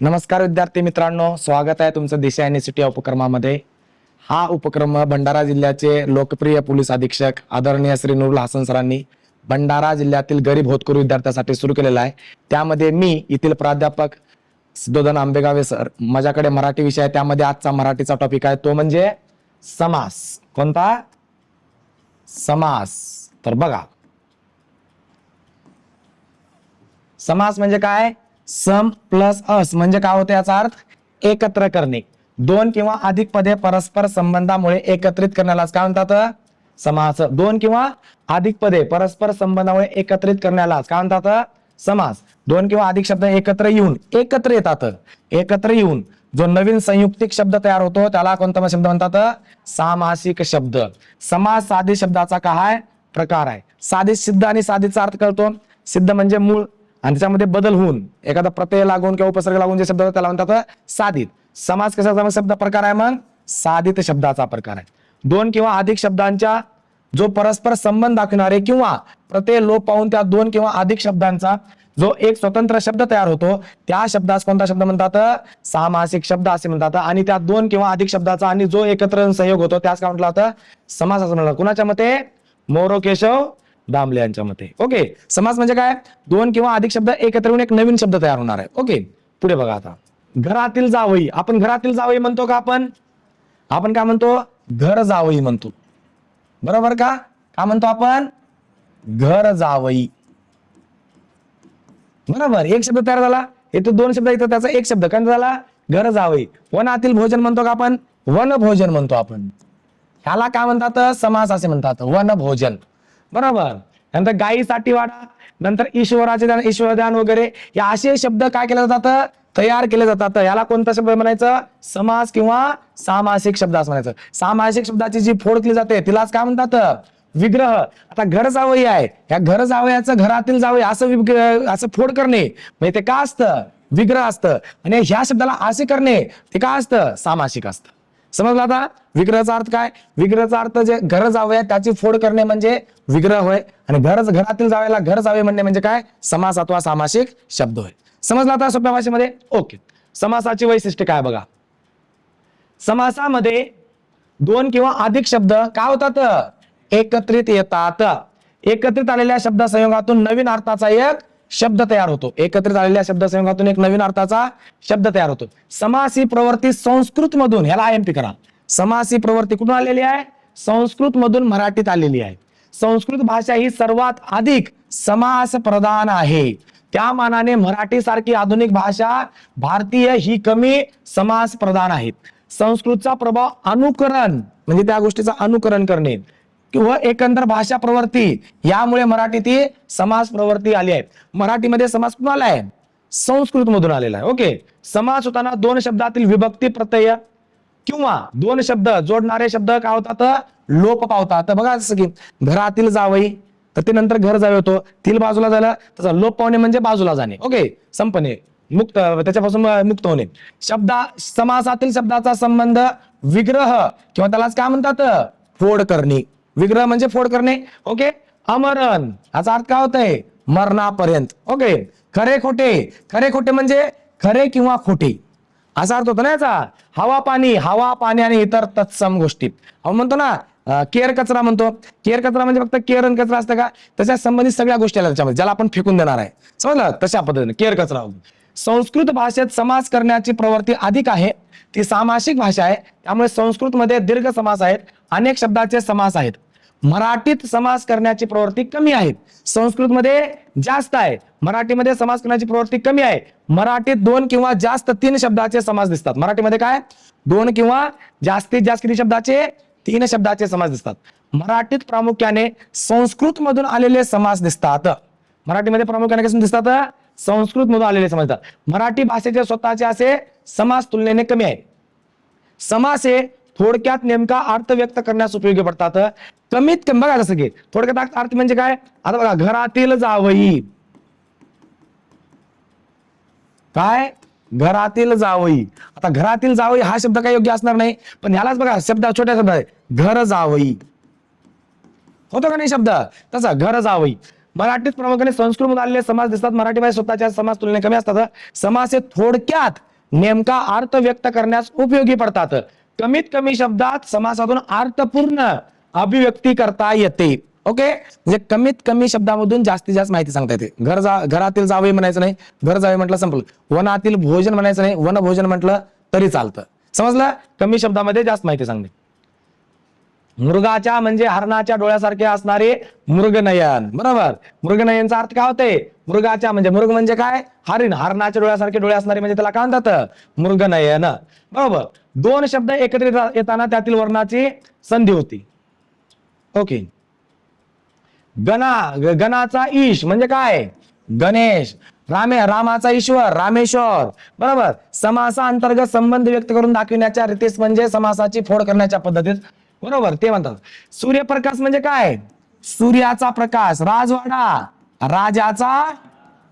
नमस्कार विद्यार्थी मित्रांनो, स्वागत आहे तुमचं दिशा युनिव्हर्सिटी या उपक्रमामध्ये. हा उपक्रम भंडारा जिल्ह्याचे लोकप्रिय पोलीस अधीक्षक आदरणीय श्री नुरुल हसन सरांनी भंडारा जिल्ह्यातील गरीब होतकरू विद्यार्थ्यांसाठी सुरू केलेला आहे. त्यामध्ये मी येथील प्राध्यापक सिद्धोधन आंबेगावे सर, माझ्याकडे मराठी विषय आहे. त्यामध्ये आजचा मराठीचा टॉपिक आहे तो म्हणजे समास. कोणता? समास. तर बघा, समास म्हणजे काय? सम प्लस अस म्हणजे काय होते? याचा अर्थ एकत्र करणे. दोन किंवा अधिक पदे परस्पर संबंधामुळे एकत्रित करण्यालाच काय म्हणतात? समास. दोन किंवा अधिक पदे परस्पर संबंधामुळे एकत्रित करण्यालाच काय म्हणतात? समास. दोन किंवा अधिक शब्द एकत्र येतात. एकत्र येऊन जो नवीन संयुक्तिक शब्द तयार होतो त्याला कोणता शब्द म्हणतात? सामासिक शब्द. समास साधित शब्दाचा काय प्रकार आहे? साधित सिद्ध आणि साधितचा अर्थ कळतो. सिद्ध म्हणजे मूळ आणि त्याच्यामध्ये बदल होऊन एखादा प्रत्यय लागून किंवा उपसर्ग लागून जे शब्द होतात त्याला म्हणतात साधित. समास कशाचा शब्द प्रकार आहे? मग साधित शब्दाचा प्रकार आहे. दोन किंवा अधिक शब्दांच्या जो परस्पर संबंध दाखवणारे किंवा प्रत्यय लोप पाहून त्या दोन किंवा अधिक शब्दांचा जो एक स्वतंत्र शब्द तयार होतो त्या शब्दास कोणता शब्द म्हणतात? सामासिक शब्द असे म्हणतात. आणि त्या दोन किंवा अधिक शब्दाचा आणि जो एकत्र संयोग होतो त्यास काय म्हटलं जातं? समास असं म्हणतात. कुणाच्या मते? मोरो केशव दामले यांच्या मते. ओके. समास म्हणजे काय? दोन किंवा अधिक शब्द एकत्र येऊन एक नवीन शब्द तयार होणार आहे. ओके. पुढे बघा आता. घरातील जावई. आपण घरातील जावई म्हणतो का? आपण काय म्हणतो? घर जावई म्हणतो. बरोबर का? काय म्हणतो आपण? घर जावई. बरोबर. एक शब्द तयार झाला. इथे दोन शब्द इथं त्याचा एक शब्द काय झाला? घर जावई. वनातील भोजन म्हणतो का आपण? वन भोजन म्हणतो आपण. ह्याला काय म्हणतात? समास असे म्हणतात. वन भोजन. बरोबर. नंतर गायीसाठी वाडा, नंतर ईश्वराचे ध्यान, ईश्वर ध्यान वगैरे हे असे शब्द काय केले जातात? तयार केले जातात. याला कोणता शब्द म्हणायचं? समास किंवा सामासिक शब्द असं म्हणायचं. सामासिक शब्दाची जी फोड केली जाते तिलाच काय म्हणतात? विग्रह. आता घर जावई आहे, या घर जावयाचं घरातील जावई असं फोड करणे म्हणजे ते काय असतं? विग्रह असतं. आणि ह्या शब्दाला असे करणे ते काय असतं? सामासिक असतं. समजलं आता? विग्रहाचा अर्थ काय? विग्रहाचा अर्थ जे घर जावया त्याची फोड करणे म्हणजे विग्रह होय. आणि घरातील जावयाला घर जावे म्हणणे म्हणजे काय? समास अथवा सामासिक शब्द होय. समजलं आता सोप्या भाषेमध्ये? ओके. समासाची वैशिष्ट्य काय बघा. समासामध्ये दोन किंवा अधिक शब्द काय होतात? एकत्रित येतात. एकत्रित आलेल्या शब्द संयोगातून नवीन अर्थाचा एक शब्द तयार होतो. एकत्रित आलेल्या शब्द संयोगातून एक नवीन अर्थाचा शब्द तयार होतो. समास ही प्रवृत्ती संस्कृत मधून, ह्याला आयएमपी करा. समास ही प्रवृत्ती कुठून आलेली आहे? संस्कृत मधून मराठीत आलेली आहे. संस्कृत भाषा ही सर्वात अधिक समास प्रधान आहे. त्या मानाने मराठी सारखी आधुनिक भाषा भारतीय ही कमी समास प्रधान आहेत. संस्कृतचा प्रभाव अनुकरण म्हणजे त्या गोष्टीचं अनुकरण करणे किंवा एकंदर भाषा प्रवृत्ती यामुळे मराठीत ही समास प्रवृत्ती आली आहे. मराठीमध्ये समास कुठून आला आहे? संस्कृत मधून आलेला आहे. ओके. समास होताना दोन शब्दातील विभक्ती प्रत्यय किंवा दोन शब्द जोडणारे शब्द काय होतात? लोप पावतात. बघा जसं की घरातील जावई तर ते नंतर घर जावे होतो. तील बाजूला झालं तसं लोप पावणे म्हणजे बाजूला जाणे. ओके. संपणे, मुक्त, त्याच्यापासून मुक्त होणे. समासातील शब्दाचा संबंध विग्रह किंवा त्यालाच काय म्हणतात? फोड करणे. विग्रह म्हणजे फोड करणे. ओके. अमरण याचा अर्थ काय होतंय? मरणापर्यंत. ओके. खरे खोटे म्हणजे खरे किंवा खोटे असा अर्थ होतो ना याचा. हवा पाणी आणि इतर तत्सम गोष्टी. आपण म्हणतो ना केर कचरा म्हणतो. केर कचरा म्हणजे फक्त केर आणि कचरा असतं का? त्याच्या संबंधित सगळ्या गोष्टी आल्या त्याच्यामध्ये ज्याला आपण फेकून देणार आहे. समजलं? तशा पद्धतीने केर कचरा. संस्कृत भाषेत समास करण्याची प्रवृत्ती अधिक आहे. ती सामासिक भाषा आहे. त्यामुळे संस्कृतमध्ये दीर्घ समास आहेत, अनेक शब्दाचे समास आहेत. मराठीत समास करण्याची प्रवृत्ती कमी आहे. संस्कृतमध्ये जास्त आहे, मराठीमध्ये समास करण्याची प्रवृत्ती कमी आहे. मराठीत दोन किंवा जास्त तीन शब्दाचे समास दिसतात. मराठीमध्ये काय? दोन किंवा जास्तीत जास्त किती शब्दाचे? तीन शब्दाचे समास दिसतात. मराठीत प्रामुख्याने संस्कृत मधून आलेले समास दिसतात. मराठीमध्ये प्रामुख्याने कसे दिसतात? संस्कृत मधून आलेले समास दिसतात. मराठी भाषेचे स्वतःचे असे समास तुलनेने कमी आहे. समास हे थोडक्यात नेमका अर्थ व्यक्त करण्यास उपयोगी पडतात. कमीत कमी बघा जसं की थोडक्यात अर्थ म्हणजे काय? आता बघा घरातील जावई. काय? घरातील जावई. आता घरातील जावई हा शब्द काही योग्य असणार नाही, पण ह्यालाच बघा शब्द छोट्या शब्द आहे घर जावई. होतो का नाही शब्द तसा? घर जावई. मराठीत प्रामुख्याने संस्कृत मध्ये आलेले समास दिसतात. मराठी भाषेत स्वतःच्या समास तुलनेने कमी असतात. समास हे थोडक्यात नेमका अर्थ व्यक्त करण्यास उपयोगी पडतात. कमीत कमी शब्दात समासातून अर्थपूर्ण अभिव्यक्ती करता येते. ओके, म्हणजे कमीत कमी शब्दामधून जास्तीत जास्त माहिती सांगता येते. घरातील जावई म्हणायचं नाही, घर जावे म्हटलं संपलं. वनातील भोजन म्हणायचं नाही, वन भोजन म्हटलं तरी चालतं. समजलं? कमी शब्दामध्ये जास्त माहिती सांगणे. मृगाच्या म्हणजे हरणाच्या डोळ्यासारखे असणारे मृगनयन. बरोबर, मृगनयनचा अर्थ काय होते? मृगाच्या म्हणजे मृग म्हणजे काय? हरिण. हरणाच्या डोळ्यासारखे डोळे असणारे म्हणजे त्याला काय म्हणतात? मृगनयन. बरोबर. दोन शब्द एकत्रित येताना त्यातील वर्णाची संधी होती. ओके. गणाचा ईश म्हणजे काय? गणेश. रामाचा ईश्वर रामेश्वर. बरोबर. समासाअंतर्गत संबंध व्यक्त करून दाखविण्याच्या रीतीस म्हणजे समासाची फोड करण्याच्या पद्धतीत. बरोबर, ते म्हणतात. सूर्यप्रकाश म्हणजे काय? सूर्याचा प्रकाश. राजवाडा, राजाचा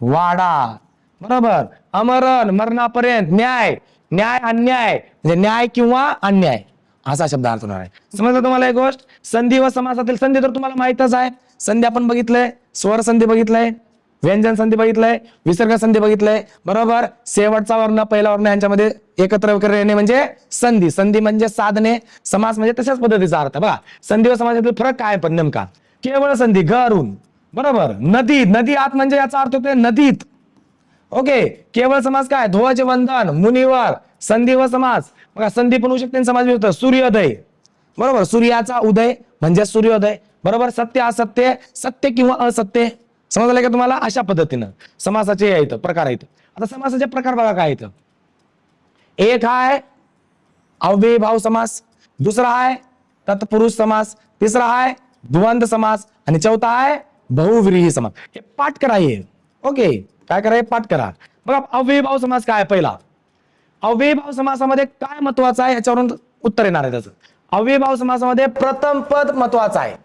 वाडा. बरोबर. अमरण, मरणापर्यंत. न्याय, न्याय अन्याय म्हणजे न्याय किंवा अन्याय असा शब्द अर्थ होणार आहे. समजलं तुम्हाला एक गोष्ट? संधी व समासातील संधी तर तुम्हाला माहितच आहे. संधी आपण बघितलंय, स्वर संधी बघितलंय, व्यंजन संधी बघितलंय, विसर्ग संधी बघितलंय. बरोबर. शेवटचा वर्ण पहिला वर्ण यांच्यामध्ये एकत्र वगैरे येणे म्हणजे संधी. संधी म्हणजे साधने, समास म्हणजे तशाच पद्धतीचा अर्थ. बघा, संधी व समासातील फरक काय पण नेमका? केवळ संधी घरून. बरोबर. नदीत, नदी आत म्हणजे याचा अर्थ होतोय नदीत. ओके. केवळ समास काय? ध्वज वंदन, मुनीवर. संधी व समास बघा, संधी पण होऊ शकते, समास भी होतं. सूर्योदय. बरोबर. सूर्याचा उदय म्हणजे सूर्योदय. बरोबर. सत्य असत्य, सत्य किंवा असत्य. समजलं का तुम्हाला? अशा पद्धतीनं समासाचे आहेत प्रकार आहेत. आता समासाचे प्रकार बघा काय आहेत. एक आहे अव्ययीभाव समास, दुसरा आहे तत्पुरुष समास, तिसरा आहे द्वंद्व समास आणि चौथा आहे बहुव्रीही समास. हे पाठ करा. हे ओके, काय करा? पाठ करा. बघा, अव्ययीभाव समास काय? पहिला अव्ययीभाव समासामध्ये काय महत्वाचं आहे याच्यावरून उत्तर येणार आहे त्याचं. अव्ययीभाव समासामध्ये प्रथम पद महत्वाचं आहे.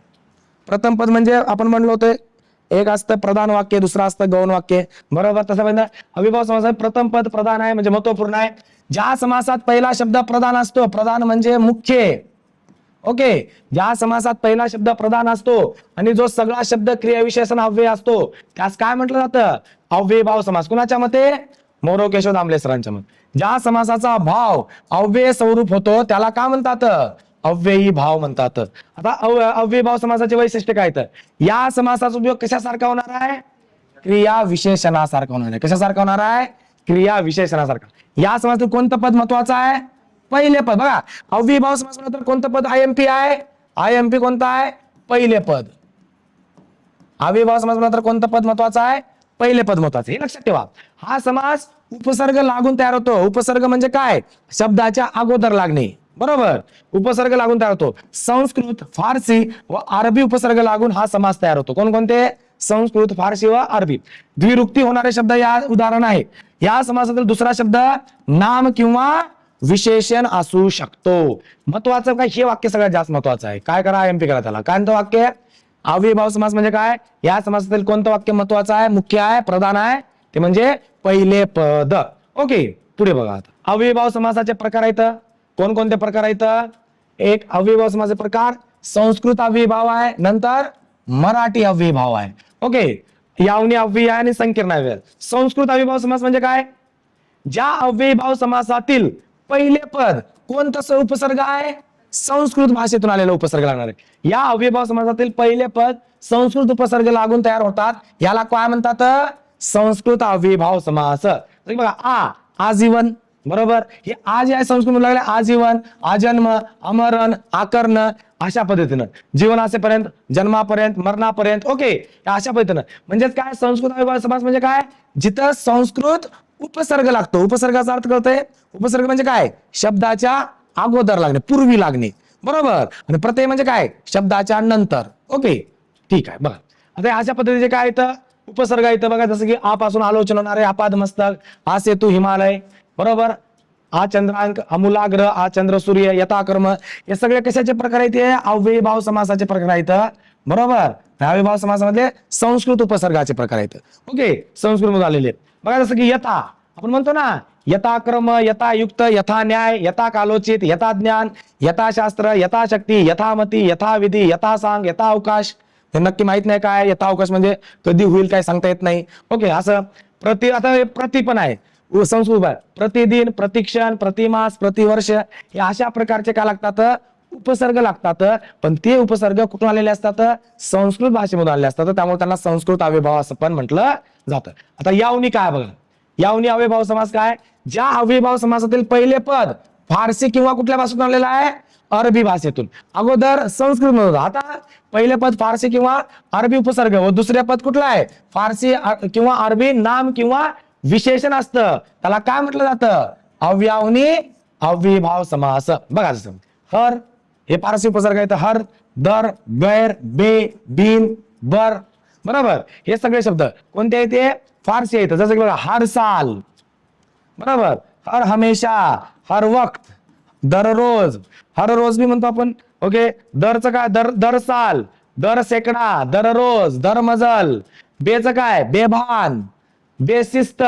प्रथम पद म्हणजे आपण म्हणलो होतं एक असतं प्रधान वाक्य, दुसरं असतं गौण वाक्य. बरोबर. तसं म्हणजे अव्ययीभाव समासात प्रथम पद प्रधान आहे म्हणजे महत्वपूर्ण आहे. ज्या समासात पहिला शब्द प्रधान असतो, प्रधान म्हणजे मुख्य. ओके. ज्या समासात पहिला शब्द प्रधान असतो आणि जो सगळा शब्द क्रियाविशेषण अव्यय असतो त्यास काय म्हटलं जातं? अव्ययीभाव समास. कुणाच्या मते? मोरो केशव दामले सरांच्या मते. ज्या समासाचा भाव अव्यय स्वरूप होतो त्याला काय म्हणतात? अव्ययी भाव म्हणतात. आता अव्ययीभाव समासाचे वैशिष्ट्य काय? तर या समासाचा उपयोग कशासारखा होणार आहे? क्रिया विशेषणासारखा होणार आहे. कशासारखा होणार आहे? क्रिया विशेषणासारखा. या समासात कोणतं पद महत्वाचं आहे? पहिले पद. बघा, अव्ययीभाव समास तर कोणतं पद? आयएमपी आहे. आयएमपी कोणतं आहे? पहिले पद. अव्ययीभाव समास तर कोणतं पद महत्वाचं आहे? पहिले पद महत्वाचं. हे लक्षात ठेवा. हा समास उपसर्ग लागून तयार होतो. उपसर्ग म्हणजे काय? शब्दाच्या अगोदर लागणे. बरोबर. उपसर्ग लागून तयार होतो. संस्कृत, फारसी व अरबी उपसर्ग लागून हा समास तयार होतो. कोणकोणते? संस्कृत, फारसी व अरबी. द्विरुक्ती होणारे शब्द या उदाहरण आहे. या समासातील दुसरा शब्द नाम किंवा विशेषण असू शकतो. महत्वाचं काय? हे वाक्य सगळ्यात जास्त महत्वाचं आहे. काय करा? एमपी करा त्याला. काय म्हणतो वाक्य? अव्ययीभाव समास म्हणजे काय? या समासातील कोणतं वाक्य महत्वाचं आहे? मुख्य आहे, प्रधान आहे? ते म्हणजे पहिले पद. ओके, पुढे बघा. आता अव्ययीभाव समासाचे प्रकार आहेत. कोणकोणते प्रकार आहेत? एक अव्ययीभाव समासाचे प्रकार संस्कृत अव्ययीभाव आहे, नंतर मराठी अव्ययीभाव आहे. ओके. यावनी अव्यय आहे आणि संकीर्ण अव्यय. संस्कृत अव्ययीभाव समास म्हणजे काय? ज्या अव्ययीभाव समासातील पहिले पद कोणतं उपसर्ग आहे? संस्कृत भाषेतून आलेला उपसर्ग लागणार आहे. या अव्ययीभाव समासातील पहिले पद संस्कृत उपसर्ग लागून तयार होतात. याला काय म्हणतात? संस्कृत अव्ययीभाव समास. बघा, आजीवन. बरोबर. हे आज आहे संस्कृत लागले आजीवन, आजन्म, अमरण, आकर्ण अशा पद्धतीनं जीवन असेपर्यंत, जन्मापर्यंत, मरणापर्यंत. ओके, अशा पद्धतीनं. म्हणजेच काय? संस्कृत अव्ययीभाव समास म्हणजे काय? जिथं संस्कृत उपसर्ग लागतो. उपसर्गाचा अर्थ कळतोय? उपसर्ग म्हणजे काय? शब्दाच्या अगोदर लागणे, पूर्वी लागणे. बरोबर. आणि प्रत्यय म्हणजे काय? शब्दाच्या नंतर. ओके, ठीक आहे. बघा, आता अशा पद्धतीचे काय येतं? उपसर्ग येतं. बघा, जसं की आ पासून आलोचन होणारे आपाद मस्तक, आ सेतू हिमालय. बरोबर. आ चंद्रांक, अमूलाग्र, आ चंद्र सूर्य, यथाकर्म. हे सगळे कशाचे प्रकार आहेत? अव्ययीभाव समासाचे प्रकार आहेत. बरोबर. अव्ययीभाव समासामध्ये संस्कृत उपसर्गाचे प्रकार आहेत. ओके, संस्कृत मध्ये आलेले. बघा, जसं की यथा आपण म्हणतो ना, यथाक्रम, यथायुक्त, यथा न्याय, यथा कालोचित, यथा ज्ञान, यथाशास्त्र, यथाशक्ती, यथामती, यथाविधी, यथासांग, यथाअवकाश. हे नक्की माहित नाही काय यथाअवकाश म्हणजे? कधी होईल काय सांगता येत नाही. ओके, असं प्रति. आता प्रति पण आहे. संस्कृत आहे. प्रतिदिन, प्रतिक्षण, प्रतिमास, प्रतिवर्ष हे अशा प्रकारचे काय लागतात, उपसर्ग लागतात. पण ते उपसर्ग कुठून आलेले असतात, संस्कृत भाषेमधून आलेले असतात. त्यामुळे त्यांना संस्कृत अव्ययभाव असं पण म्हटलं जातं. आता यावनी काय बघा, यावनी अव्ययभाव समास काय, ज्या अव्ययभाव समासातील पहिले पद फारसी किंवा कुठल्या भाषेतून आलेलं आहे, अरबी भाषेतून. अगोदर संस्कृत मध्ये, आता पहिले पद फारसी किंवा अरबी उपसर्ग व दुसरे पद कुठलं आहे, फारसी किंवा अरबी नाम किंवा विशेषण असतं. त्याला काय म्हटलं जातं, अव्यावनी अव्ययभाव समास. बघा जसं हर हे फारसी उपसर्ग आहे, हर, दर, गैर, बे, बिन, बर, बरोबर. हे सगळे शब्द कोणते आहेत, ते फारसी आहेत. जसं की बघा हर साल, बरोबर, हर हमेशा, हर वक्त, दररोज, हर रोज भी म्हणतो आपण. ओके, दरचं काय, दर साल, दर सेकडा, दररोज, दर मजल. बेचं काय, बेभान, बेशिस्त,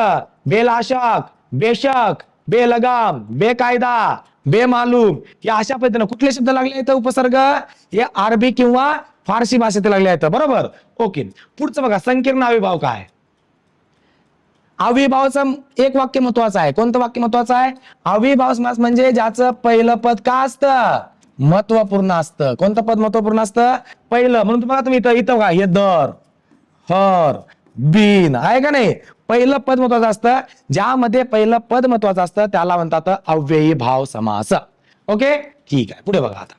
बेलाशक, बेशक, बेलगाम, बेकायदा, बेमालूम. या अशा पद्धतीने कुठले शब्द लागले आहेत उपसर्ग, हे अरबी किंवा फारसी भाषेत लागले आहेत. बरोबर. ओके, पुढचं बघा संकीर्ण अविभाव काय. अविभावाचं एक वाक्य महत्वाचं आहे. कोणतं वाक्य महत्वाचं आहे, अविभाव समास म्हणजे ज्याचं पहिलं पद का असतं, महत्वपूर्ण असतं. कोणतं पद महत्वपूर्ण असतं, पहिलं. म्हणून तुम्हाला तुम्ही इथं बघा, हे दर, हर, बिन आहे का नाही, पहिलं पद महत्वाचं असतं. ज्यामध्ये पहिलं पद महत्वाचं असतं त्याला म्हणतात अव्ययी भाव समास. ओके, ठीक आहे. पुढे बघा आता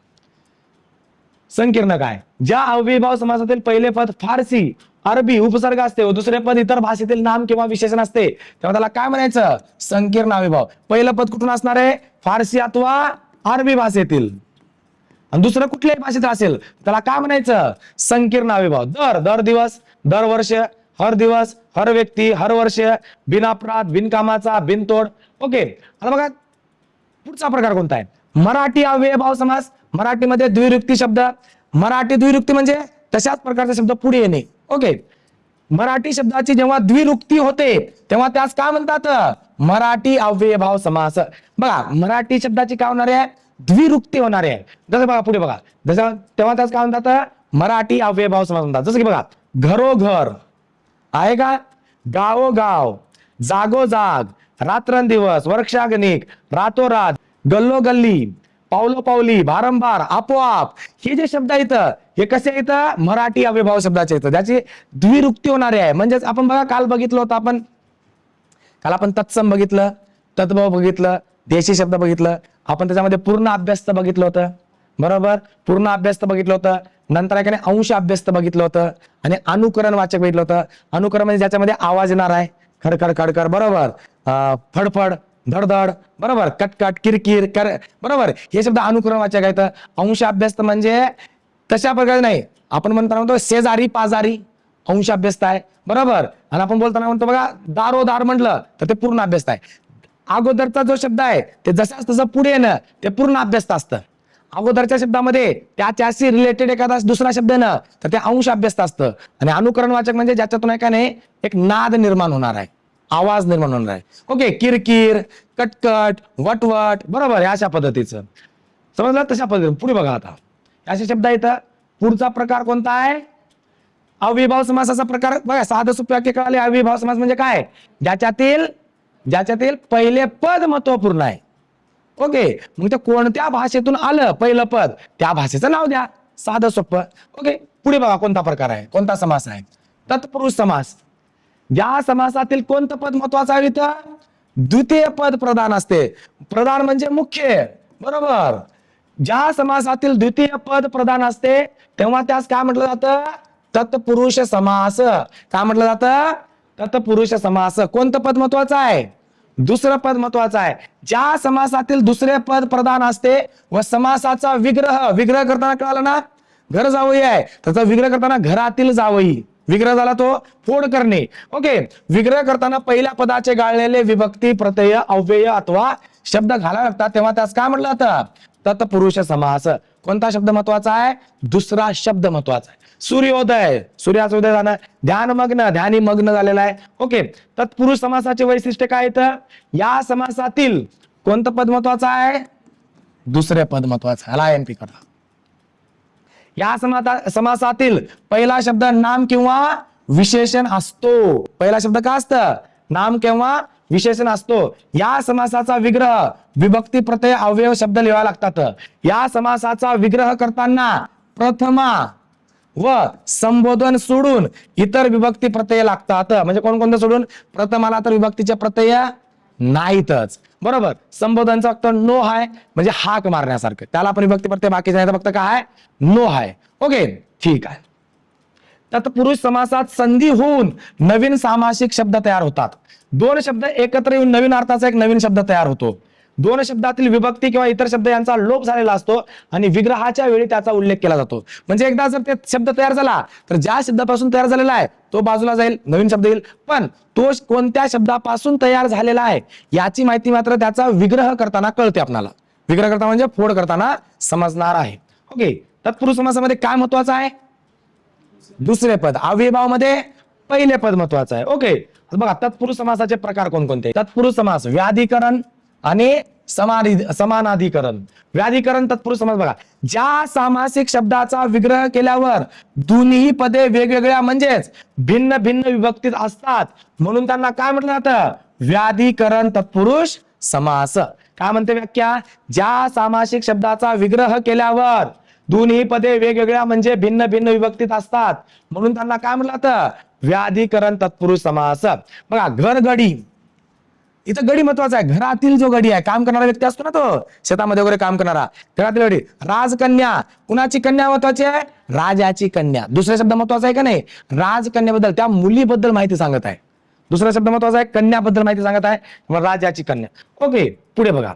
संकीर्ण काय, ज्या अव्ययीभाव समासातील पहिले पद फारसी अरबी उपसर्ग असते व दुसरे पद इतर भाषेतील नाम किंवा विशेषण असते, तेव्हा त्याला काय म्हणायचं, संकीर्ण अव्ययीभाव. पहिलं पद कुठून असणार आहे, फारसी अथवा अरबी भाषेतील, आणि दुसरं कुठल्याही भाषेत असेल त्याला काय म्हणायचं, संकीर्ण अव्ययीभाव. दर दिवस, दर वर्ष, हर दिवस, हर व्यक्ती, हर वर्ष, बिनअपराध, बिनकामाचा, बिनतोड. ओके, आता बघा पुढचा प्रकार कोणता आहे, मराठी अव्ययीभाव समास. मराठीमध्ये द्विरुक्ती शब्द, मराठी द्विरुक्ती म्हणजे तशाच प्रकारचे शब्द पुढे येणे. ओके, मराठी शब्दाची जेव्हा द्विरुक्ती होते तेव्हा त्यास काय म्हणतात, मराठी अव्ययीभाव समास. बघा मराठी शब्दाची काय होणार आहे, द्विरुक्ती होणार आहे. जसं बघा पुढे बघा, जसं तेव्हा त्याच काय म्हणतात, मराठी अव्ययीभाव समास म्हणतात. जसं की बघा घरोघर आहे का, गावोगाव, जागोजाग, रात्रंदिवस, वर्षागणिक, रातोरात, गल्लोगल्ली, पावलोपावली, भारंभार, आपोआप. हे जे शब्द आहेत हे कसे आहेत, मराठी अव्ययीभाव शब्दाचे आहेत, ज्याची द्विरुक्ती होणारे आहे. म्हणजेच आपण बघा काल बघितलं होतं, काल आपण तत्सम बघितलं, तद्भव बघितलं, देशी शब्द बघितलं, आपण त्याच्यामध्ये पूर्ण अभ्यास बघितलं होतं. बरोबर, पूर्ण अभ्यास बघितलं होतं. नंतर एकाने अंश अभ्यास बघितलं होतं आणि अनुकरण वाचक बघितलं होतं. अनुकरण म्हणजे ज्याच्यामध्ये आवाज येणार आहे, खडखड खडखड, बरोबर, फडफड, धडधड, बरोबर, कटकट, किरकिर, बरोबर, हे शब्द अनुकरण वाचक आहेत. अंश अभ्यास म्हणजे तशा प्रकारे नाही, आपण म्हणतो शेजारी पाजारी, अंश अभ्यास आहे. बरोबर, आणि आपण बोलताना म्हणतो बघा दारोदार म्हटलं तर ते पूर्ण अभ्यास आहे. अगोदरचा जो शब्द आहे ते जसाच तसं पुढे येणं ते पूर्ण अभ्यास असतं. अगोदरच्या शब्दामध्ये त्याच्याशी रिलेटेड एखादा दुसरा शब्द येणं तर ते अंश अभ्यास असतं. आणि अनुकरण वाचक म्हणजे ज्याच्यातून एकाने एक नाद निर्माण होणार आहे, आवाज निर्माण होणार आहे. ओके, किरकिर, कटकट, वटवट, बरोबर, या अशा पद्धतीचं समजलं. तशा पद्धतीने पुढे बघा आता असे शब्द आहेत. पुढचा प्रकार कोणता आहे, अव्ययीभाव समासाचा प्रकार. बघा साधं सोपं वाक्य कळाले, अव्ययीभाव समास म्हणजे काय, ज्याच्यातील पहिले पद महत्वपूर्ण आहे. ओके, मग ते कोणत्या भाषेतून आलं पहिलं पद त्या भाषेचं नाव द्या, साधं सोपं. ओके, पुढे बघा कोणता प्रकार आहे, कोणता समास आहे, तत्पुरुष समास. ज्या समासातील कोणतं पद महत्वाचं आहे, इथं द्वितीय पद प्रधान असते. प्रधान म्हणजे मुख्य, बरोबर. ज्या समासातील द्वितीय पद प्रधान असते तेव्हा त्यास काय म्हटलं जातं, तत्पुरुष समास. काय म्हटलं जातं, तत्पुरुष समास. कोणतं पद महत्वाचं आहे, दुसरं पद महत्वाचं आहे. ज्या समासातील दुसरे पद प्रधान असते व समासाचा विग्रह करताना कळालं ना, घर जावई आहे त्याचा विग्रह करताना घरातील जावई, विग्रह झाला तो फोड करणे. ओके, विग्रह करताना पहिल्या पदाचे गाळलेले विभक्ती प्रत्यय अव्यय अथवा शब्द घालावे लागतात तेव्हा त्यास काय म्हटलं जातं, तत्पुरुष समास. कोणता शब्द महत्वाचा आहे, दुसरा शब्द महत्वाचा आहे. सूर्योदय, सूर्याचं उदय झालं, ध्यानमग्न, ध्यानी मग्न झालेला आहे. ओके, तत्पुरुष समासाचे वैशिष्ट्य काय येतं, या समासातील कोणतं पद महत्वाचं आहे, दुसरे पद महत्वाचं आहे. ह्याला INP करा. या समासातील पहिला शब्द नाम किंवा विशेषण असतो. पहिला शब्द काय असतं, नाम किंवा विशेषण असतो. या समासाचा विग्रह विभक्ती प्रत्यय अवयव शब्द लिहावे लागतात. या समासाचा विग्रह करताना प्रथमा व संबोधन सोडून इतर विभक्ती प्रत्यय लागतात. म्हणजे कोणकोणते सोडून? प्रथमाला तर विभक्तीचे प्रत्यय नाहीतच, बरोबर. संबोधनचा फक्त नो हाय म्हणजे हाक मारण्यासारखं, त्याला आपण विभक्ती प्रत्यय बाकीचे नाही, फक्त काय नो हाय. ओके, ठीक आहे. तत्पुरुष समासात संधी होऊन नवीन सामासिक शब्द तयार होतात. दोन शब्द एकत्र येऊन नवीन अर्थाचा एक नवीन शब्द तयार होतो. दोन शब्दातील विभक्ती किंवा इतर शब्द यांचा लोप झालेला असतो आणि विग्रहाच्या वेळी त्याचा उल्लेख केला जातो. म्हणजे एकदा जर ते शब्द तयार झाला तर ज्या शब्दापासून तयार झालेला आहे तो बाजूला जाईल, नवीन शब्द येईल, पण तो कोणत्या शब्दापासून तयार झालेला आहे याची माहिती मात्र त्याचा विग्रह करताना कळते आपल्याला. विग्रह करताना म्हणजे फोड करताना समजणार आहे. ओके, तत्पुरुष समासामध्ये काय महत्वाचं आहे? दुसरे पद. अव्ययभाव मध्ये पहिले पद महत्वाचं आहे. ओके, बघा तत्पुरुष समासाचे प्रकार कोणकोणते? तत्पुरुष समास व्याधिकरण आणि समानाधिकरण. व्याधिकरण तत्पुरुष समास बघा, ज्या सामासिक शब्दाचा विग्रह केल्यावर दोन्ही पदे वेगवेगळ्या म्हणजेच भिन्न भिन्न विभक्तीत असतात म्हणून त्यांना काय म्हटलं जातं? व्याधिकरण तत्पुरुष समास. काय म्हणते व्याख्या? ज्या सामासिक शब्दाचा विग्रह केल्यावर दोन्ही पदे वेगवेगळ्या म्हणजे भिन्न भिन्न विभक्तीत असतात म्हणून त्यांना काय म्हटलं जातं? व्याधिकरण तत्पुरुष समास. बघा, घरगडी, इथं गडी महत्वाचा आहे. घरातील जो गडी आहे, काम करणारा व्यक्ती असतो ना, तो शेतामध्ये वगैरे काम करणारा, घरातील गडी. राजकन्या, कुणाची कन्या महत्वाची आहे? राजाची कन्या. दुसरा शब्द महत्वाचा आहे का नाही? राजकन्याबद्दल, त्या मुलीबद्दल माहिती सांगत आहे. दुसरा शब्द महत्वाचा आहे, कन्याबद्दल माहिती सांगत आहे, राजाची कन्या. ओके, पुढे बघा.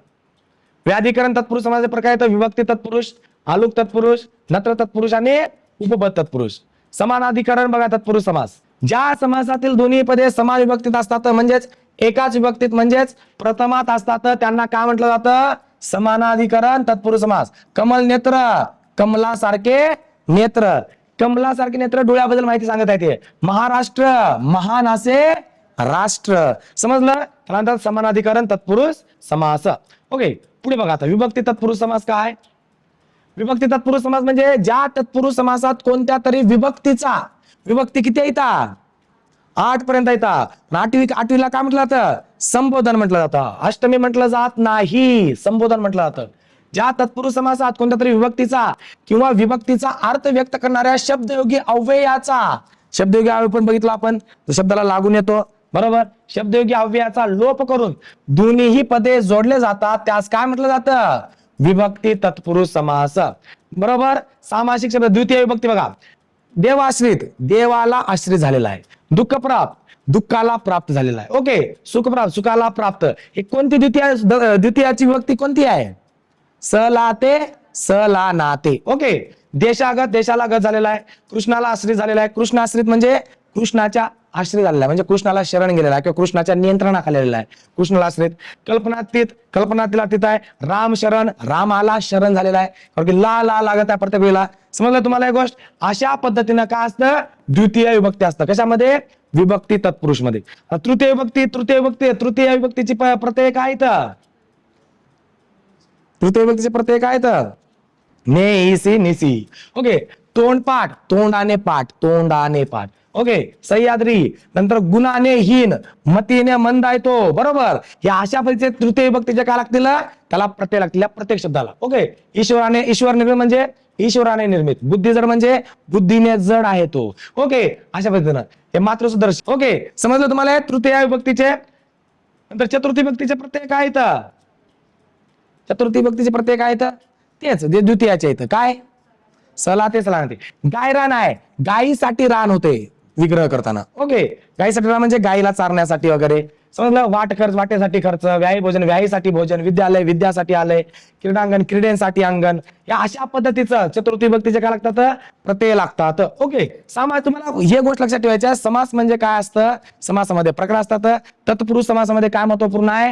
व्याधिकरण तत्पुरुष समासाचे प्रकार आहेत विभक्ती तत्पुरुष, आलुक तत्पुरुष, नत्र तत्पुरुष आणि उपपद तत्पुरुष. समानाधिकरण बघा, तत्पुरुष समास ज्या समासातील दोन्ही पदे समान विभक्तीत असतात म्हणजेच एकाच विभक्तीत म्हणजेच प्रथमात असतात त्यांना काय म्हटलं जातं? समानाधिकरण तत्पुरुष समास. कमल नेत्र, कमलासारखे नेत्र, कमलासारखे नेत्र डोळ्याबद्दल माहिती सांगत आहे ते. महाराष्ट्र, महान असे राष्ट्र. समजलं? त्यानंतर समानाधिकरण तत्पुरुष समास. ओके, पुढे बघा आता विभक्ती तत्पुरुष समास काय? विभक्ती तत्पुरुष समास म्हणजे ज्या तत्पुरुष समासात कोणत्या तरी विभक्तीचा, विभक्ती किती येतात? 8 पर्यंत येतात. आठवीला काय म्हटलं जातं? संबोधन म्हटलं जातं. अष्टमी म्हटलं जात नाही, संबोधन म्हटलं जातं. ज्या तत्पुरुष समासात कोणत्या तरी विभक्तीचा किंवा विभक्तीचा अर्थ व्यक्त करणाऱ्या शब्दयोगी अव्ययाचा, शब्दयोगी अव्यय पण बघितलं आपण, शब्दाला लागून येतो, बरोबर. शब्दयोगी अव्ययाचा लोप करून दोन्हीही पदे जोडले जातात त्यास काय म्हटलं जातं? विभक्ती तत्पुरुष समास, बरोबर. सामासिक शब्द द्वितीय विभक्ती बघा, देवाश्रित, देवाला आश्रित झालेला आहे. दुःखप्राप्त, दुःखाला प्राप्त झालेला आहे. ओके, सुखप्राप्त, सुखाला प्राप्त. हे कोणती द्वितीयाची विभक्ती कोणती आहे? सलाते, सलानाते. ओके, देशागत, देशाला गत झालेला आहे. कृष्णाला आश्रित झालेला आहे. कृष्णाश्रित म्हणजे कृष्णाच्या आश्रित झालेला आहे, म्हणजे कृष्णाला शरण गेलेला आहे किंवा कृष्णाच्या नियंत्रणाखाली आलेला आहे, कृष्णाला आश्रित. कल्पनातीत, कल्पनातील अतीत आहे. राम शरण, रामाला शरण झालेला आहे, कारण की ला ला लागत आहे प्रत्येक वेळेला. समजलं तुम्हाला एक गोष्ट? अशा पद्धतीनं काय असतं? द्वितीय विभक्ती असतं. कशामध्ये? विभक्ती तत्पुरुष मध्ये. तृतीय विभक्ती, तृतीय विभक्ती, तृतीय विभक्तीची प्रत्यय काय आहेत? तृतीय विभक्तीचे प्रत्यय काय आहेत? ने, इसी, निसी. ओके, तोंडपाठ, तोंडाने पाठ, तोंडाने पाठ. ओके, सह्याद्री, नंतर गुणाने हीन, मतीने मंद आहे तो, बरोबर. या अशा पद्धतीचे तृतीय विभक्तीचे काय लागतील? त्याला प्रत्यय लागतील या प्रत्येक शब्दाला. ओके, ईश्वराने, ईश्वर निर्मित म्हणजे ईश्वराने निर्मित. बुद्धी जड म्हणजे बुद्धीने जड आहे तो. ओके, अशा पद्धतीनं हे मातृसदर्श. ओके, समजलं तुम्हाला? तृतीय विभक्तीचे. नंतर चतुर्थी विभक्तीचे प्रत्यय काय आहेत? चतुर्थी विभक्तीचे प्रत्यय काय आहेत? तेच जे द्वितीयाचे आहेत. काय? सलाते, सलाते. गायरान आहे, गायीसाठी रान होते विग्रह करताना. ओके, गायीसाठी रान म्हणजे गायीला चारण्यासाठी वगैरे. समजलं? वाट खर्च, वाटेसाठी खर्च. व्यायी भोजन, व्यायीसाठी भोजन. विद्यालय, विद्यासाठी आलय. क्रीडांगण, क्रीडेसाठी अंगण. या अशा पद्धतीचं चतुर्थी विभक्तीचे काय लागतात? प्रत्यय लागतात. ओके, समास तुम्हाला हे गोष्ट लक्षात ठेवायची आहे. समास म्हणजे काय असतं? समासामध्ये प्रकार असतात. तत्पुरुष समासामध्ये काय महत्वपूर्ण आहे?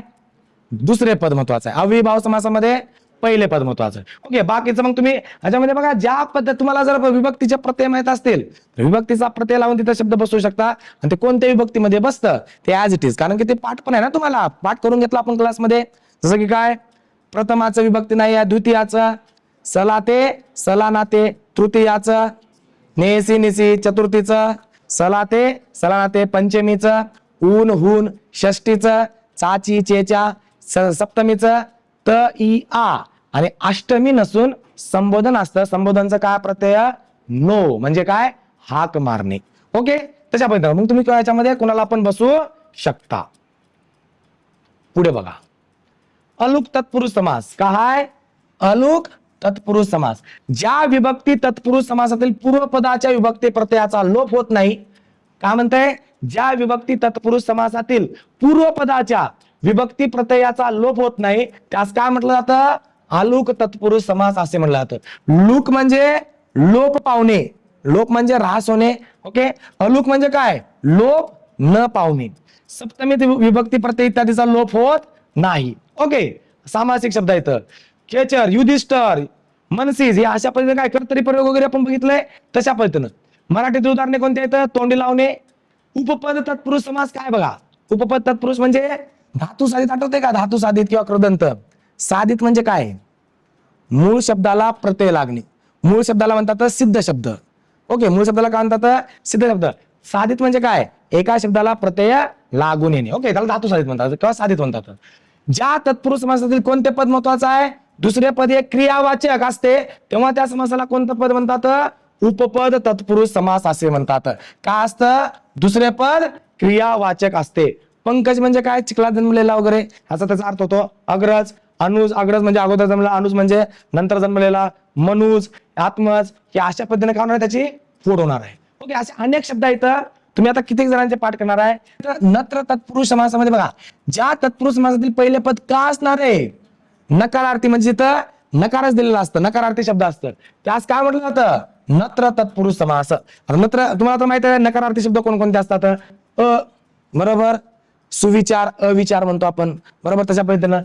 दुसरे पद महत्वाचं आहे. अव्ययीभाव समासामध्ये पहिले पद महत्वाचं. ओके, बाकीचं मग तुम्ही ह्याच्यामध्ये बघा, ज्या पद्धत तुम्हाला जर विभक्तीचे प्रत्यय माहित असतील विभक्तीचा प्रत्यय लावून तिथे शब्द बसवू शकता आणि ते कोणत्या विभक्तीमध्ये बसतं ते ऍज इट इज, कारण की ते पाठ पण आहे ना, तुम्हाला पाठ करून घेतला आपण क्लासमध्ये. जसं की काय? प्रथमाचं विभक्ती नाही आहे, द्वितीयाचं सलाते, सलानाते, तृतीयाचं नेसी, निसी, चतुर्थीचं सलाते, सलानाते, पंचमीचं ऊन, हून, षष्टीचं चाची चेच्या सप्तमीचं त इ आ आणि अष्टमी नसून संबोधन असतं. संबोधनचं काय प्रत्यय नो म्हणजे काय हाक मारणे. ओके तशा पद्धतीने मग तुम्ही याच्यामध्ये कुणाला पण बसू शकता. पुढे बघा अलुक तत्पुरुष समास. काय अलुक तत्पुरुष समास. ज्या विभक्ती तत्पुरुष समासातील पूर्वपदाच्या विभक्ती प्रत्ययाचा लोप होत नाही. काय म्हणताय ज्या विभक्ती तत्पुरुष समासातील पूर्वपदाच्या विभक्ती प्रत्ययाचा लोप होत नाही त्यास काय म्हटलं जातं अलुक तत्पुरुष समास असे म्हटलं जातं. लूक म्हणजे लोप पावणे, लोप म्हणजे ऱ्हास होणे. ओके अलुक म्हणजे काय लोप न पावणे. सप्तमी विभक्ती प्रत्यय इत्यादीचा लोप होत नाही. ओके सामासिक शब्द येतं खेचर युधिष्ठर मनसीज हे अशा पद्धतीने काय कर्तरी प्रयोग वगैरे आपण बघितलंय तशा पद्धतीनं. मराठीत उदाहरणे कोणते येतं तोंडी लावणे. उपपद तत्पुरुष समास काय बघा उपपद तत्पुरुष म्हणजे धातू साधित आठवते का धातू साधित किंवा कृदंत. साधित म्हणजे काय मूळ शब्दाला प्रत्यय लागणे. मूळ शब्दाला म्हणतात सिद्ध शब्द. ओके मूळ शब्दाला काय म्हणतात सिद्ध शब्द. साधित म्हणजे काय एका शब्दाला प्रत्यय लागून येणे. ओके त्याला धातू साधित म्हणतात किंवा साधित म्हणतात. ज्या तत्पुरुष समासातील कोणते पद महत्वाचं आहे दुसरे पद हे क्रियावाचक असते तेव्हा त्या समासाला कोणतं पद म्हणतात उपपद तत्पुरुष समास असे म्हणतात. काय असतं दुसरे पद क्रियावाचक असते. पंकज म्हणजे काय चिखलात जन्मलेला वगैरे असा त्याचा अर्थ होतो. अग्रज अनुज अग्रज म्हणजे अगोदर जन्मलेला अनुज म्हणजे नंतर जन्मलेला मनुज आत्मज हे अशा पद्धतीने काय होणार त्याची फोड होणार आहे. ओके असे अनेक शब्द आहेत. तुम्ही आता किती जणांचे पाठ करणार आहे. तर नत्र तत्पुरुष समासामध्ये बघा ज्या तत्पुरुष समासातील पहिले पद का असणार आहे नकारार्थी म्हणजे तिथं नकारच दिलेला असतं नकारार्थी शब्द असतं त्यास काय म्हटलं जातं नत्र तत्पुरुष समास. नत्र तुम्हाला तर माहिती आहे नकारार्थी शब्द कोणकोणते असतात बरोबर सुविचार अविचार म्हणतो आपण बरोबर तशा पद्धतीनं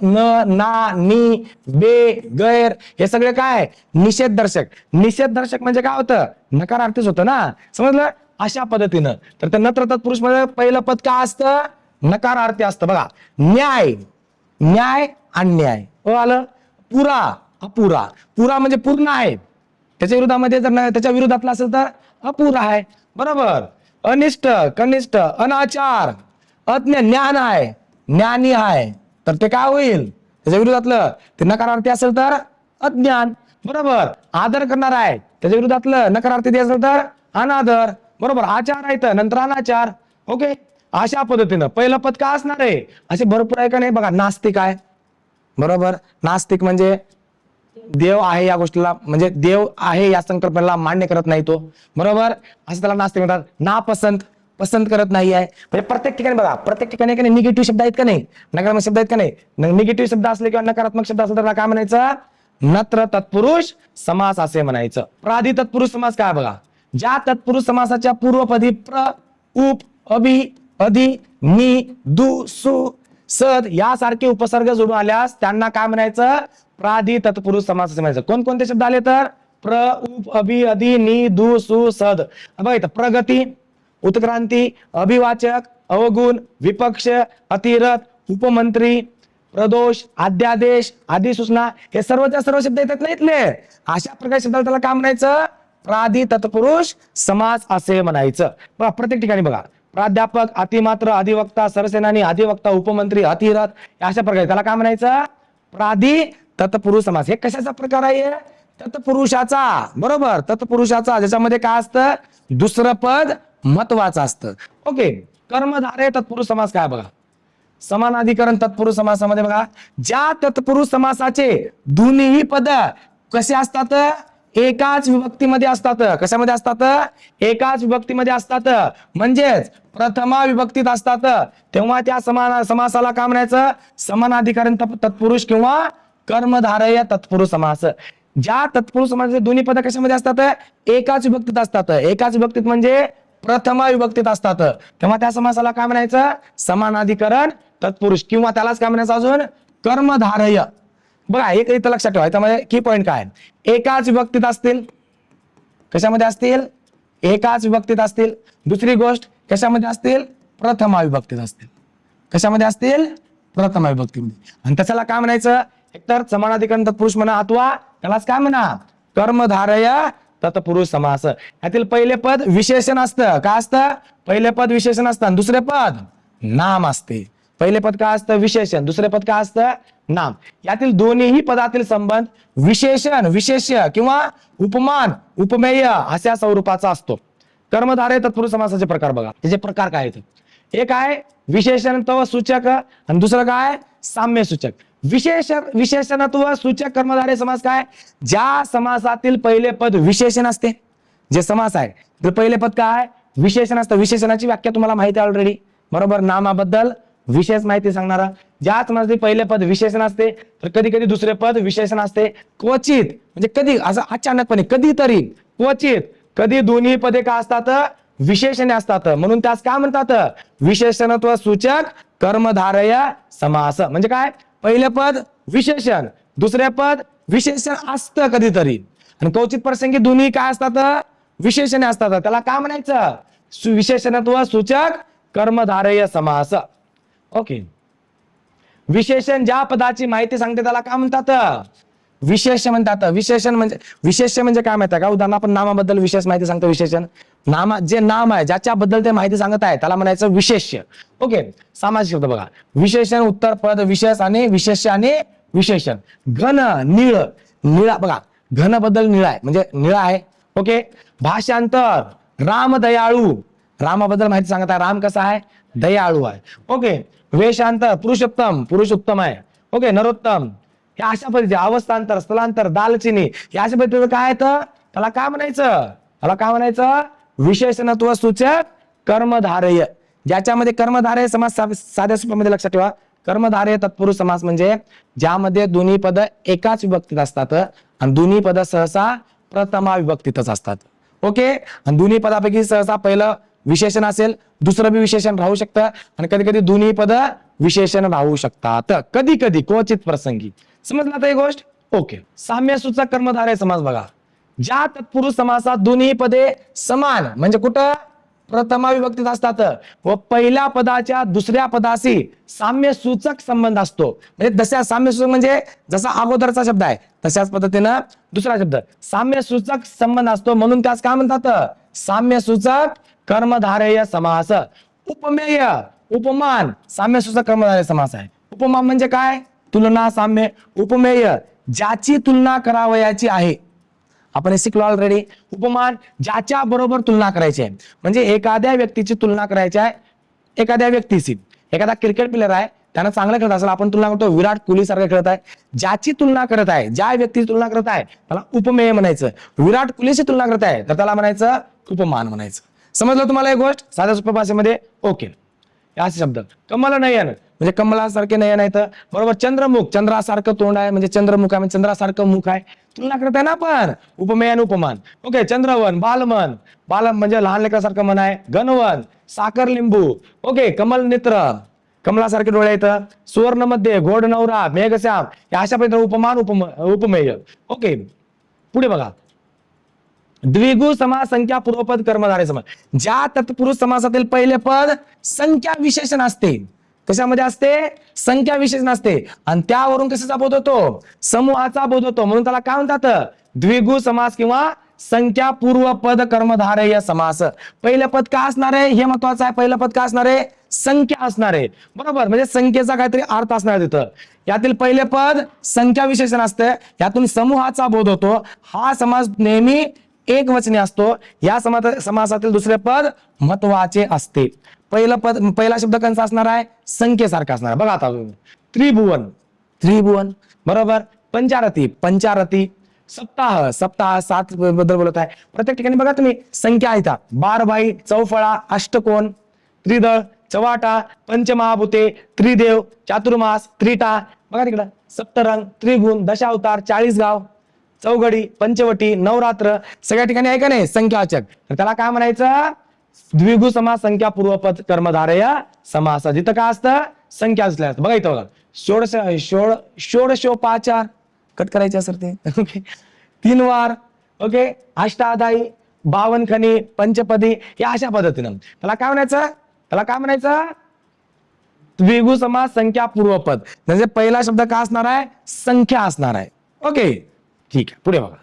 न ना नि बे गैर हे सगळे काय निषेध दर्शक. निषेध दर्शक म्हणजे काय होतं नकारार्थीच होतं ना समजलं. अशा पद्धतीनं तर त्या नत्र तत्पुरुष मध्ये पहिलं पद काय असतं नकारार्थी असतं. बघा न्याय न्याय अन्याय आलं. पुरा अपुरा पुरा म्हणजे पूर्ण आहे त्याच्या विरोधामध्ये जर त्याच्या विरोधातला असेल तर अपुरा आहे बरोबर. अनिष्ट कनिष्ठ अनाचार अज्ञ ज्ञान आहे ज्ञानी आहे तर ते काय होईल त्याच्या विरोधातलं ते नकारार्थी असेल तर अज्ञान बरोबर. आदर करणार आहे त्याच्या विरोधातलं नकारार्थी असेल तर अनादर बरोबर. आचार आहे तर नंतर अनाचार. ओके अशा पद्धतीनं पहिलं पद का असणार आहे असे भरपूर आहे का नाही. बघा नास्तिक आहे बरोबर. नास्तिक म्हणजे देव आहे या गोष्टीला म्हणजे देव आहे या संकल्पनेला मान्य करत नाही तो बरोबर असं त्याला नास्तिक म्हणतात. नापसंत पसंत करत नाही आहे म्हणजे प्रत्येक ठिकाणी बघा प्रत्येक ठिकाणी का नाही निगेटिव्ह शब्द आहेत का नाही नकारात्मक शब्द आहेत का नाही. निगेटिव्ह शब्द असले किंवा नकारात्मक शब्द असले तर काय म्हणायचं नत्र तत्पुरुष समास असे म्हणायचं. प्राधी तत्पुरुष समास काय बघा ज्या तत्पुरुष समासाच्या पूर्वपदी प्र उप अभि अधि नि दु सु सद यासारखे उपसर्ग जोडून आल्यास त्यांना काय म्हणायचं प्राधी तत्पुरुष समास असे म्हणायचं. कोणकोणते शब्द आले तर प्र उप अभि अधि नि दु सु सद. बघा इथं प्रगती उत्क्रांती अभिवाचक अवगुण विपक्ष अतिरथ उपमंत्री प्रदोष अध्यादेश अधिसूचना हे सर्वच्या सर्व शब्द येतात ना इथले. अशा प्रकारे शब्दाला त्याला काय म्हणायचं प्राधी तत्पुरुष समास असे म्हणायचं. बघा प्रत्येक ठिकाणी बघा प्राध्यापक अतिमात्र अधिवक्ता सरसेनानी अधिवक्ता उपमंत्री अतिरथ अशा प्रकारे त्याला काय म्हणायचं प्राधी तत्पुरुष समास. हे कशाचा प्रकार आहे तत्पुरुषाचा बरोबर तत्पुरुषाचा ज्याच्यामध्ये काय असतं दुसरं पद महत्वाचं असतं. ओके कर्मधारय तत्पुरुष समास काय बघा समानाधिकरण तत्पुरुष समासामध्ये बघा ज्या तत्पुरुष समासाचे दोन्ही पद कसे असतात एकाच विभक्तीमध्ये असतात. कशामध्ये असतात एकाच विभक्तीमध्ये असतात म्हणजेच प्रथमा विभक्तीत असतात तेव्हा त्या समासाला काय म्हणायचं समानाधिकरण तत्पुरुष किंवा कर्मधारय तत्पुरुष समास. ज्या तत्पुरुष समासाचे दोन्ही पद कशामध्ये असतात एकाच विभक्तीत असतात. एकाच विभक्तीत म्हणजे प्रथमा विभक्तीत असतात तेव्हा त्या समासाला काय म्हणायचं समानाधिकरण तत्पुरुष किंवा त्यालाच काय म्हणायचं अजून कर्मधारय. बघा एक इथं लक्षात ठेवा त्यामध्ये की पॉइंट काय एकाच विभक्तीत असतील कशामध्ये असतील एकाच विभक्तीत असतील. दुसरी गोष्ट कशामध्ये असतील प्रथमा विभक्तीत असतील. कशामध्ये असतील प्रथमा विभक्तीमध्ये आणि त्याला काय म्हणायचं एकतर समानाधिकरण तत्पुरुष म्हणा अथवा त्यालाच काय म्हणा कर्मधारय तत्पुरुष समास. यातील पहिले पद विशेषण असतं काय असतं पहिले पद विशेषण असतं दुसरे पद नाम असते. पहिले पद काय असतं? विशेषण. दुसरे पद काय असतं? नाम. यातील दोन्हीही पदातील संबंध विशेषण, विशेष्य किंवा उपमान, उपमेय अशा स्वरूपाचा असतो. कर्मधारय तत्पुरुष समासाचे प्रकार बघा. त्याचे प्रकार काय आहेत? एक आहे विशेषणत्व सूचक आणि दुसरं काय? साम्य सूचक. विशेषणत्व सूचक कर्मधारय समास काय? ज्या समासातील पहिले पद विशेषण असते. जे समास आहे तर पहिले पद काय? विशेषण असतं. विशेषणाची व्याख्या तुम्हाला माहिती आहे ऑलरेडी, बरोबर. नामाबद्दल विशेष माहिती सांगणारा. ज्या समासातील पहिले पद विशेषण असते तर कधी कधी दुसरे पद विशेषण असते. क्वचित म्हणजे कधी, असं अचानकपणे, कधीतरी, क्वचित, कधी दोन्ही पदे का असतात? विशेषणे असतात. म्हणून त्यास काय म्हणतात? विशेषणत्व सूचक कर्मधारय समास. म्हणजे काय? पहिले पद विशेषण, दुसरे पद विशेषण असतं कधीतरी, आणि क्वचित प्रसंगी दोन्ही काय असतात? विशेषणे असतात. त्याला काय म्हणायचं? विशेषणत्व सूचक कर्मधारय समास. ओके. विशेषण ज्या पदाची माहिती सांगते त्याला काय म्हणतात? विशेष म्हणतात. विशेष म्हणजे काय माहिती आहे का? उदाहरण आपण नामाबद्दल विशेष माहिती सांगतो. विशेषण जे नाम आहे ज्याच्याबद्दल ते माहिती सांगत आहे त्याला म्हणायचं विशेष्य. ओके. सामासिक शब्द बघा. विशेषण, उत्तर पद, विशेष आणि विशेष्य आणि विशेषण. घन, निळ, निळा बघा. घन बद्दल निळा आहे म्हणजे निळा आहे. ओके. भाषांतर, राम दयाळू, रामाबद्दल माहिती सांगत आहे. राम कसा आहे? दयाळू आहे. ओके. वेशांतर, पुरुषोत्तम, पुरुष उत्तम आहे. ओके. नरोत्तम, हे अशा पद्धतीचे. अवस्थांतर, स्थलांतर, दालचिनी, या अशा पद्धतीचं काय येतं? त्याला काय म्हणायचं? त्याला काय म्हणायचं? विशेषणत्व सूचक कर्मधारय. ज्याच्यामध्ये कर्मधारय समास साध्या स्वरूपामध्ये लक्षात ठेवा. कर्मधारय तत्पुरुष समास म्हणजे ज्यामध्ये दोन्ही पद एकाच विभक्तीत असतात आणि दोन्ही पद सहसा प्रथमा विभक्तीतच असतात. ओके. आणि दोन्ही पदापैकी सहसा पहिलं विशेषण असेल, दुसरं बी विशेषण राहू शकतं आणि कधी कधी दोन्ही पद विशेषण राहू शकतात. कधी कधी, क्वचित प्रसंगी. समजला आता ही गोष्ट? ओके. साम्य सूचक कर्मधारय समास बघा. ज्या तत्पुरुष समासात दोन्ही पदे समान म्हणजे कुठं? प्रथमा विभक्तीत असतात व पहिल्या पदाच्या दुसऱ्या पदाशी साम्य सूचक संबंध असतो. म्हणजे तशा साम्य सूचक म्हणजे जसा अगोदरचा शब्द आहे तशाच पद्धतीनं दुसरा शब्द साम्य सूचक संबंध असतो. म्हणून त्यास काय म्हणतात? साम्य सूचक कर्मधारय समास. उपमेय, उपमान, साम्य सूचक कर्मधारय समास आहे. उपमान म्हणजे काय? तुलना, साम्य. उपमेय ज्याची तुलना करावयाची आहे. आपण हे शिकलो ऑलरेडी. उपमान ज्याच्या बरोबर तुलना करायची आहे. म्हणजे एखाद्या व्यक्तीची तुलना करायची आहे एखाद्या व्यक्तीशी. एखादा क्रिकेट प्लेअर आहे, त्यानं चांगलं खेळत असेल, आपण तुलना करतो विराट कोहली सारखं खेळत आहे. ज्याची तुलना करत आहे, ज्या व्यक्तीची तुलना करत आहे त्याला उपमेय म्हणायचं. विराट कोहलीची तुलना करत आहे तर त्याला म्हणायचं उपमान म्हणायचं. समजलं तुम्हाला एक गोष्ट साध्या सोप्या भाषेमध्ये? ओके. असे शब्द. कमल नयन म्हणजे कमलासारखे नयन आहेत, बरोबर. चंद्रमुख, चंद्रासारखं तोंड आहे म्हणजे चंद्रमुख आहे म्हणजे चंद्रासारखं मुख आहे. तुलना करत आहे ना आपण, उपमेय आणि उपमान. ओके. चंद्रवन, बालमन, बालम म्हणजे लहान लेकरासारखं मन आहे. घनवन, साखर लिंबू. ओके. कमल नेत्र, कमलासारखे डोळे आहेत. सुवर्ण मध्ये, घोड नवरा, मेघश्याम, या अशा पद्धतीने उपमान, उपमेय. ओके. पुढे बघा. द्विगु समास, संख्या पूर्वपद, कर्मधारय समास. ज्या तत्पुरुष समासातील पहिले पद संख्या विशेषण असते. कशामध्ये असते? संख्या विशेषण असते आणि त्यावरून कशाचा बोध होतो? समूहाचा बोध होतो. म्हणून त्याला काय म्हणतात? द्विगु समास किंवा संख्या पूर्वपद कर्मधारय समास. पहिलं पद काय असणार आहे हे महत्वाचं आहे. पहिलं पद काय असणार आहे? संख्या असणार आहे, बरोबर. म्हणजे संख्येचा काहीतरी अर्थ असणार आहे तिथं. यातील पहिले पद संख्या विशेषण असते, यातून समूहाचा बोध होतो. हा समास नेहमी एक वचनी असतो. या समासातील दुसरे पद महत्वाचे असते. पहिला शब्द कंचा असणार आहे? संख्येसारखा असणार आहे. बघा आता. त्रिभुवन, त्रिभुवन, बरोबर. पंचारथी, पंचारथी. सप्ताह, सप्ताह, 7 बद्दल बोलत आहे. प्रत्येक ठिकाणी बघा तुम्ही संख्या आहेत. बारभाई, चौफळा, अष्टकोन, त्रिदळ, चवाटा, पंचमहाभूते, त्रिदेव, चातुर्मास, त्रिटा. बघा तिकडं. सप्तरंग, त्रिगुण, दशावतार, 40 गाव, चौघडी, पंचवटी, नवरात्र. सगळ्या ठिकाणी आहे का नाही संख्यावाचक. तर त्याला काय म्हणायचं? द्विगु समास, संख्या पूर्वपद, कर्मधारय समास. जिथं काय असतं? संख्या असल्या असतं. बघा इथं बघा. षोडशोपचार कट करायचे असं ते. ओके. 3 वार. ओके. अष्टाधाई, 52 खनी, पंचपदी, या अशा पद्धतीनं त्याला काय म्हणायचं? त्याला काय म्हणायचं? द्विगु समास, संख्या पूर्वपद. म्हणजे पहिला शब्द काय असणार आहे? संख्या असणार आहे. ओके. ठीक आहे. पुढे बघा.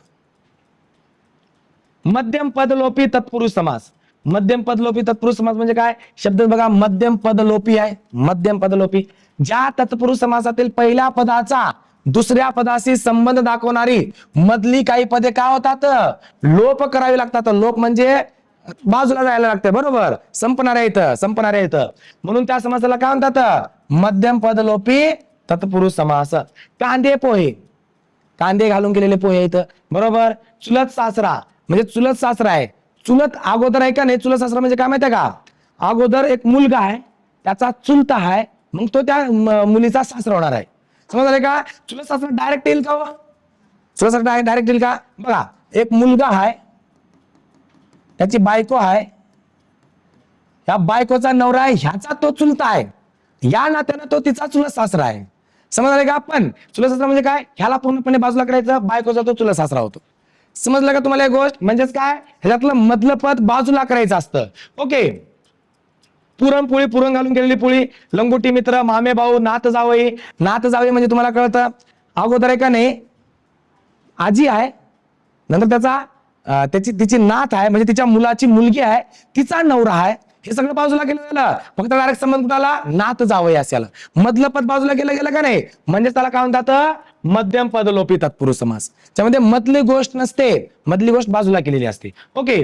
मध्यम पदलोपी तत्पुरुष समास. मध्यम पदलोपी तत्पुरुष समास म्हणजे काय? शब्द बघा मध्यम पदलोपी आहे. मध्यम पदलोपी ज्या तत्पुरुष समासातील पहिल्या पदाचा दुसऱ्या पदाशी संबंध दाखवणारी मधली काही पदे काय होतात? लोप करावी लागतात. लोप म्हणजे बाजूला जायला लागते, बरोबर, संपणाऱ्या इथं. म्हणून त्या समासाला काय म्हणतात? मध्यम पदलोपी तत्पुरुष समास. कांदे पोहे, कांदे घालून केलेले पोहे इथं, बरोबर. चुलत सासरा म्हणजे चुलत सासरा आहे. चुलत अगोदर आहे का नाही? चुलत सासरा म्हणजे काय माहितीये का? अगोदर एक मुलगा आहे, त्याचा चुलता आहे, मग तो त्या मुलीचा सासरा होणार आहे. समजलं का? चुलत सासरा डायरेक्ट येईल का? चुलत सासरा डायरेक्ट येईल का? बघा, एक मुलगा आहे, त्याची बायको आहे, या बायकोचा नवरा आहे, ह्याचा तो चुलता आहे, या नात्यानं तो तिचा चुलत सासरा आहे. समजलं का? पण चुलत सासरा म्हणजे काय? ह्याला पूर्णपणे बाजूला करायचं, बायकोचा तो चुलत सासरा होतो. समजलं का तुम्हाला एक गोष्ट? म्हणजेच काय? ह्याच्यातलं मधलं पद बाजूला करायचं असतं. ओके. पुरणपोळी, पुरण घालून केलेली पोळी, लंगोटी मित्र, मामे भाऊ, नात जावई. नात जावई म्हणजे तुम्हाला कळतं, अगोदर आहे का नाही आजी आहे, नंतर तिची नात आहे, म्हणजे तिच्या मुलाची मुलगी आहे, तिचा नवरा आहे. हे सगळं बाजूला केलं गेलं. फक्त डायरेक्ट संबंध कुणाला? नात जावई असायला. मधलं पद बाजूला गेलं का नाही? म्हणजे त्याला काय म्हणतात? मध्यम पदलोपी तत्पुरुष समास. त्यामध्ये मधली गोष्ट नसते, मधली गोष्ट बाजूला केलेली असते. ओके.